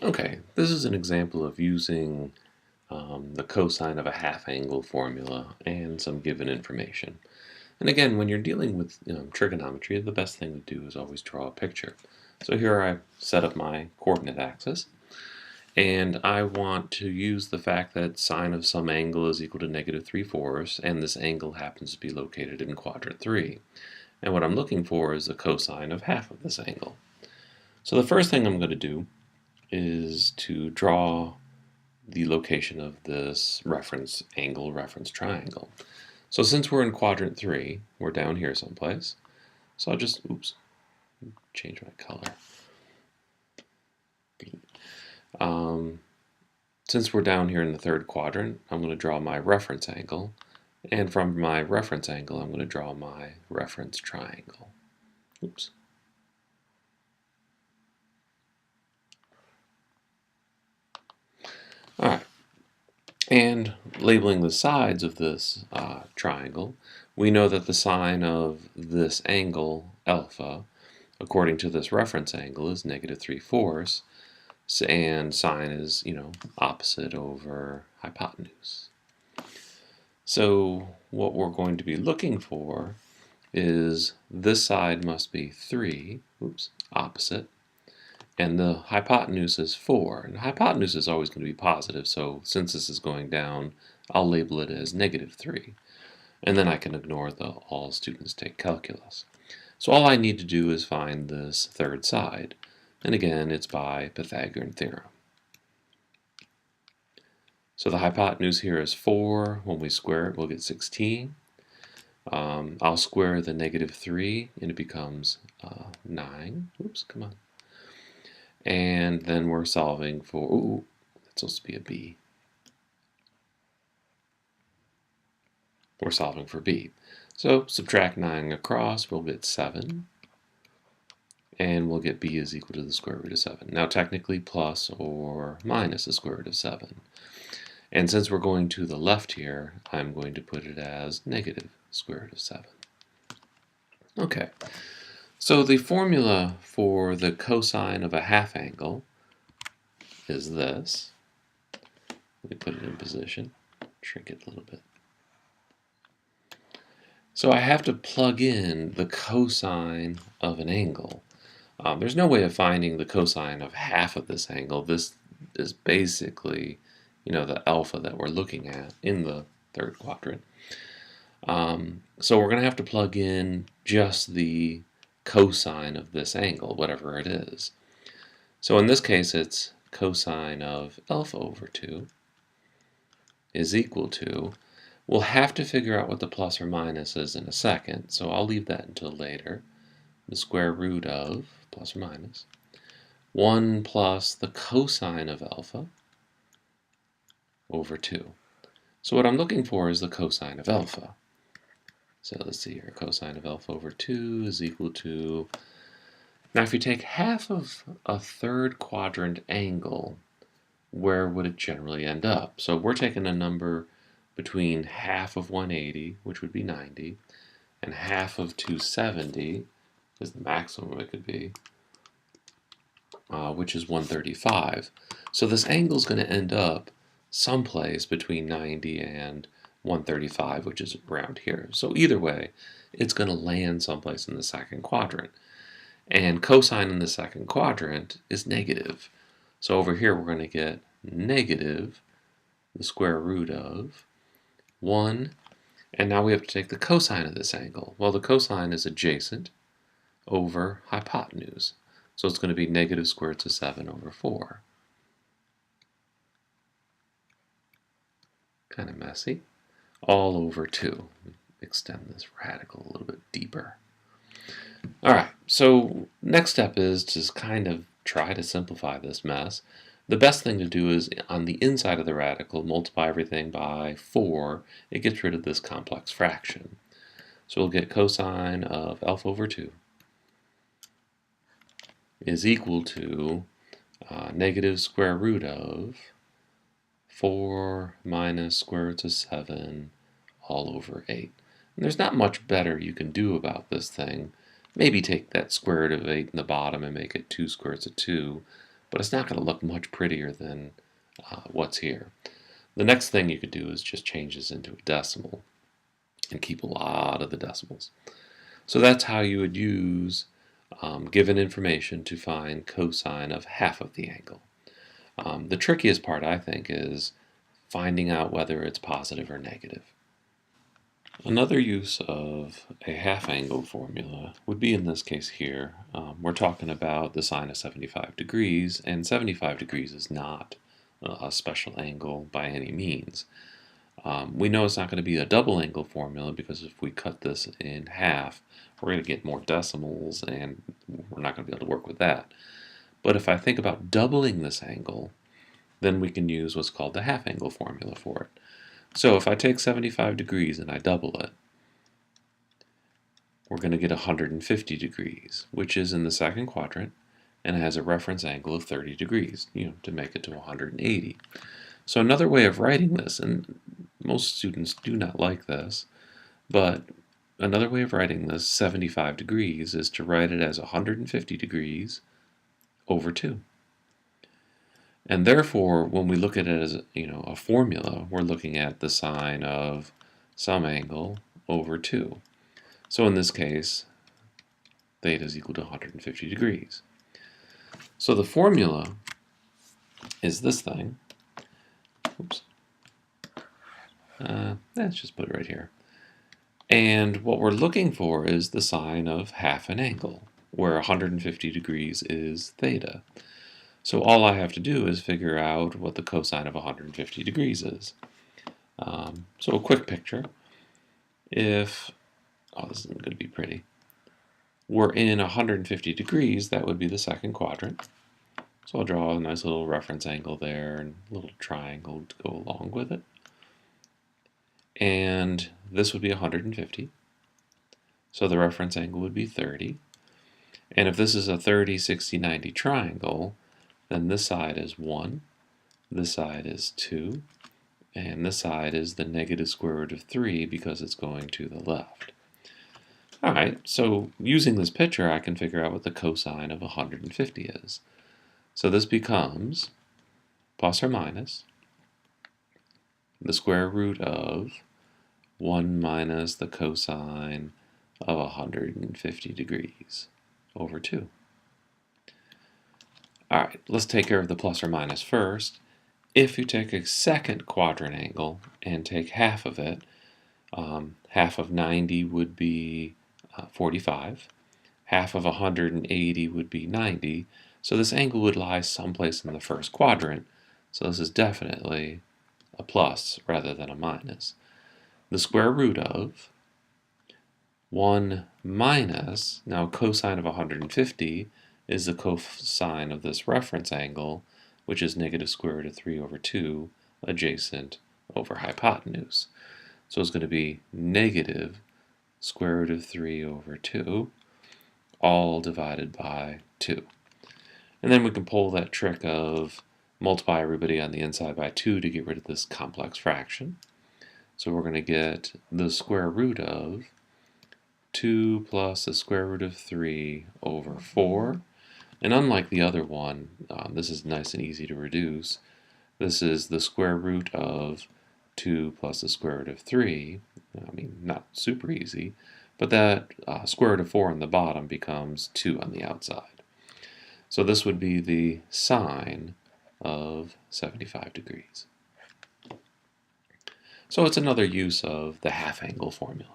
Okay, this is an example of using the cosine of a half angle formula and some given information. And again, when you're dealing with trigonometry, the best thing to do is always draw a picture. So here I've set up my coordinate axis, and I want to use the fact that sine of some angle is equal to -3/4, and this angle happens to be located in quadrant 3. And what I'm looking for is the cosine of half of this angle. So the first thing I'm going to do is to draw the location of this reference angle, reference triangle. So since we're in quadrant 3, we're down here someplace. So I'll just, change my color. Since we're down here in the third quadrant, I'm going to draw my reference angle. And from my reference angle, I'm going to draw my reference triangle. Oops. All right. And labeling the sides of this triangle, we know that the sine of this angle, alpha, according to this reference angle, is -3/4, and sine is, opposite over hypotenuse. So what we're going to be looking for is this side must be 3, opposite, and the hypotenuse is 4. And the hypotenuse is always going to be positive, so since this is going down, I'll label it as -3. And then I can ignore the all students take calculus. So all I need to do is find this third side. And again, it's by Pythagorean Theorem. So the hypotenuse here is 4. When we square it, we'll get 16. I'll square the -3, and it becomes 9. Oops, come on. And then we're solving for, that's supposed to be a b. We're solving for b. So subtract 9 across, we'll get 7. And we'll get b is equal to the square root of 7. Now technically plus or minus the square root of 7. And since we're going to the left here, I'm going to put it as negative square root of 7. Okay, so the formula for the cosine of a half angle is this. Let me put it in position, shrink it a little bit. So I have to plug in the cosine of an angle. There's no way of finding the cosine of half of this angle. This is basically, the alpha that we're looking at in the third quadrant. So we're going to have to plug in just the cosine of this angle, whatever it is. So in this case, it's cosine of alpha over 2 is equal to, we'll have to figure out what the plus or minus is in a second, so I'll leave that until later. The square root of, plus or minus, 1 plus the cosine of alpha over 2. So what I'm looking for is the cosine of alpha. So let's see here, cosine of alpha over 2 is equal to, now if you take half of a third quadrant angle, where would it generally end up? So we're taking a number between half of 180, which would be 90, and half of 270 is the maximum it could be, which is 135. So this angle is going to end up someplace between 90 and 135, which is around here. So either way, it's going to land someplace in the second quadrant. And cosine in the second quadrant is negative. So over here we're going to get negative the square root of 1. And now we have to take the cosine of this angle. Well, the cosine is adjacent over hypotenuse. So it's going to be negative square root of 7 over 4. Kind of messy. All over 2. Extend this radical a little bit deeper. All right, so next step is to kind of try to simplify this mess. The best thing to do is on the inside of the radical, multiply everything by 4. It gets rid of this complex fraction. So we'll get cosine of alpha over 2 is equal to negative square root of 4 minus square root of 7 all over 8. And there's not much better you can do about this thing. Maybe take that square root of 8 in the bottom and make it 2 square roots of 2. but it's not going to look much prettier than what's here. The next thing you could do is just change this into a decimal and keep a lot of the decimals. So that's how you would use given information to find cosine of half of the angle. The trickiest part, I think, is finding out whether it's positive or negative. Another use of a half-angle formula would be in this case here. We're talking about the sine of 75 degrees, and 75 degrees is not a special angle by any means. We know it's not going to be a double angle formula because if we cut this in half, we're going to get more decimals and we're not going to be able to work with that. But if I think about doubling this angle, then we can use what's called the half angle formula for it. So if I take 75 degrees and I double it, we're going to get 150 degrees, which is in the second quadrant, and it has a reference angle of 30 degrees, to make it to 180. So another way of writing this, and most students do not like this, but another way of writing this 75 degrees is to write it as 150 degrees over 2. And therefore, when we look at it as a formula, we're looking at the sine of some angle over 2. So in this case, theta is equal to 150 degrees. So the formula is this thing. Oops. Let's just put it right here. And what we're looking for is the sine of half an angle, where 150 degrees is theta. So all I have to do is figure out what the cosine of 150 degrees is. So a quick picture. If, this isn't going to be pretty. We're in 150 degrees, that would be the second quadrant. So I'll draw a nice little reference angle there and a little triangle to go along with it. And this would be 150. So the reference angle would be 30. And if this is a 30, 60, 90 triangle, then this side is 1, this side is 2, and this side is the negative square root of 3 because it's going to the left. Alright, so using this picture I can figure out what the cosine of 150 is. So this becomes plus or minus the square root of 1 minus the cosine of 150 degrees over 2. Alright, let's take care of the plus or minus first. If you take a second quadrant angle and take half of it, half of 90 would be 45. Half of 180 would be 90. So this angle would lie someplace in the first quadrant. So this is definitely a plus rather than a minus. The square root of 1 minus, now cosine of 150 is the cosine of this reference angle, which is negative square root of 3 over 2 adjacent over hypotenuse. So it's going to be negative square root of 3 over 2, all divided by 2. And then we can pull that trick of multiply everybody on the inside by 2 to get rid of this complex fraction. So we're going to get the square root of 2 plus the square root of 3 over 4. And unlike the other one, this is nice and easy to reduce. This is the square root of 2 plus the square root of 3. I mean, not super easy, but that square root of 4 on the bottom becomes 2 on the outside. So this would be the sine of 75 degrees. So it's another use of the half angle formula.